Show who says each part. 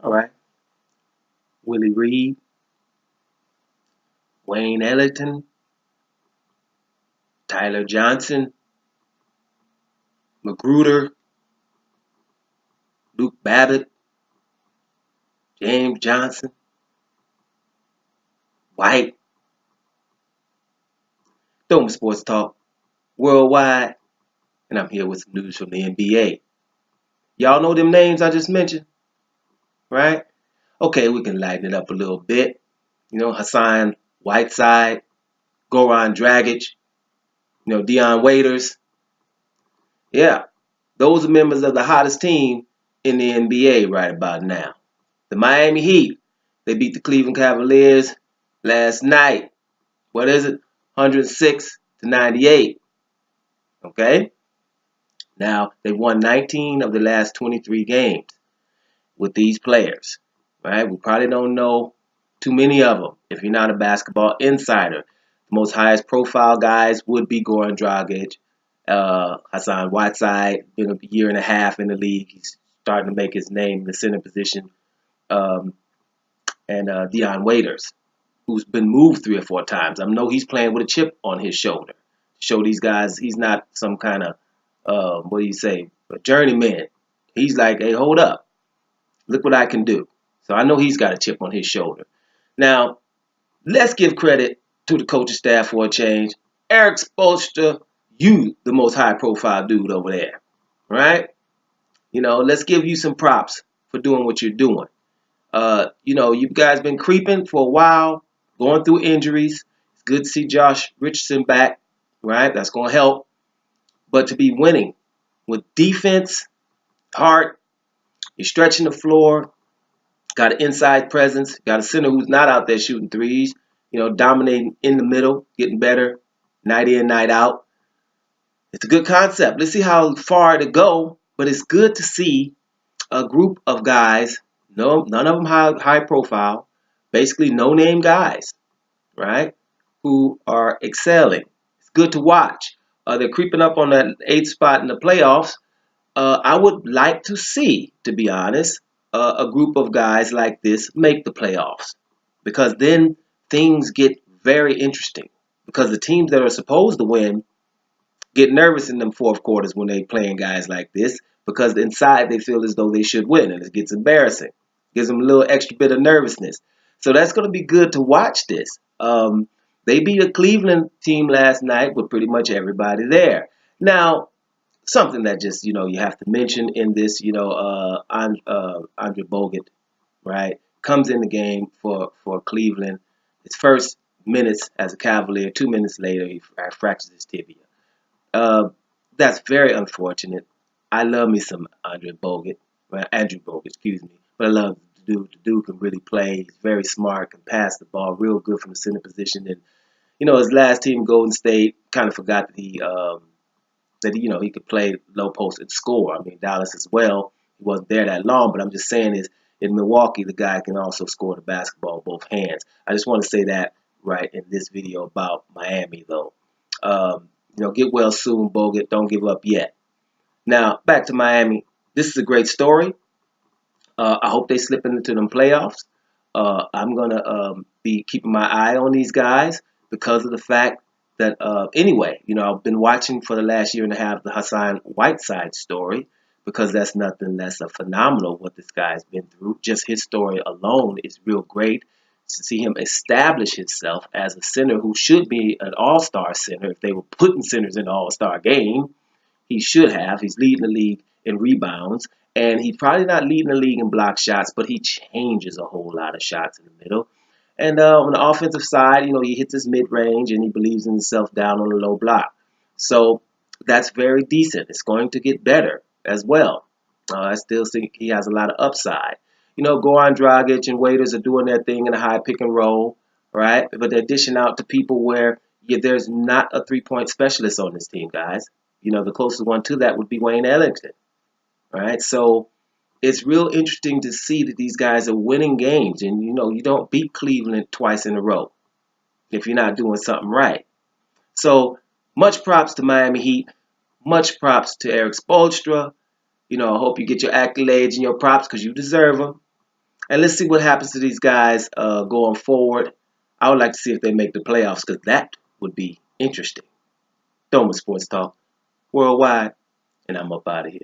Speaker 1: All right. Willie Reed, Wayne Ellington, Tyler Johnson, Magruder, Luke Babbitt, James Johnson, White, Dome Sports Talk Worldwide, and I'm here with some news from the NBA. Y'all know them names I just mentioned, right? Okay, we can lighten it up a little bit. Hassan Whiteside, Goran Dragic, Dion Waiters. Yeah, those are members of the hottest team in the NBA right about now. The Miami Heat, they beat the Cleveland Cavaliers last night. What is it? 106-98. Okay? Now, they've won 19 of the last 23 games with these players. Right? We probably don't know too many of them if you're not a basketball insider. The most highest profile guys would be Goran Dragic, Hassan Whiteside, been a year and a half in the league. He's starting to make his name in the center position. Um, and Dion Waiters, who's been moved 3 or 4 times. I know he's playing with a chip on his shoulder. Show these guys he's not some kind of, a journeyman. He's like, hey, hold up. Look what I can do. So I know he's got a chip on his shoulder. Now, let's give credit to the coaching staff for a change. Erik Spoelstra, you the most high-profile dude over there, right? Let's give you some props for doing what you're doing. You guys been creeping for a while, going through injuries. It's good to see Josh Richardson back, right? That's going to help. But to be winning with defense, heart, you're stretching the floor, got an inside presence, got a center who's not out there shooting threes, dominating in the middle, getting better, night in, night out. It's a good concept. Let's see how far to go, but it's good to see a group of guys, none of them high profile, basically no name guys, right, who are excelling. It's good to watch. They're creeping up on that 8th spot in the playoffs. I would like to see, to be honest, a group of guys like this make the playoffs, because then things get very interesting, because the teams that are supposed to win get nervous in them fourth quarters when they playing guys like this, because inside they feel as though they should win, and it gets embarrassing. Gives them a little extra bit of nervousness. So that's going to be good to watch this. They beat a Cleveland team last night with pretty much everybody there. Now, something that just, you have to mention in this, Andre Bogut, right, comes in the game for Cleveland. His first minutes as a Cavalier, 2 minutes later, he fractures his tibia. Uh, that's very unfortunate. I love me some Andrew Bogut, excuse me. But I love the dude. The dude can really play. He's very smart, can pass the ball real good from the center position. And his last team, Golden State, kind of forgot that he could play low post and score. I mean, Dallas as well. He wasn't there that long, but I'm just saying is in Milwaukee, the guy can also score the basketball with both hands. I just want to say that right in this video about Miami, though. Get well soon, Bogut. Don't give up yet. Now, back to Miami. This is a great story. I hope they slip into them playoffs. I'm going to be keeping my eye on these guys because of the fact that, anyway, I've been watching for the last year and a half the Hassan Whiteside story, because that's nothing less a phenomenal what this guy's been through. Just his story alone is real great. To see him establish himself as a center who should be an all-star center. If they were putting centers in the all-star game, he should have. He's leading the league in rebounds, and he's probably not leading the league in block shots, but he changes a whole lot of shots in the middle. And on the offensive side, he hits his mid-range, and he believes in himself down on the low block. So that's very decent. It's going to get better as well. I still think he has a lot of upside. Goran Dragic and Waiters are doing their thing in a high pick and roll, right? But they're dishing out to people where there's not a three-point specialist on this team, guys. The closest one to that would be Wayne Ellington, right? So it's real interesting to see that these guys are winning games. And, you don't beat Cleveland twice in a row if you're not doing something right. So much props to Miami Heat. Much props to Erik Spoelstra. I hope you get your accolades and your props because you deserve them. And let's see what happens to these guys going forward. I would like to see if they make the playoffs because that would be interesting. Thoma Sports Talk Worldwide, and I'm up out of here.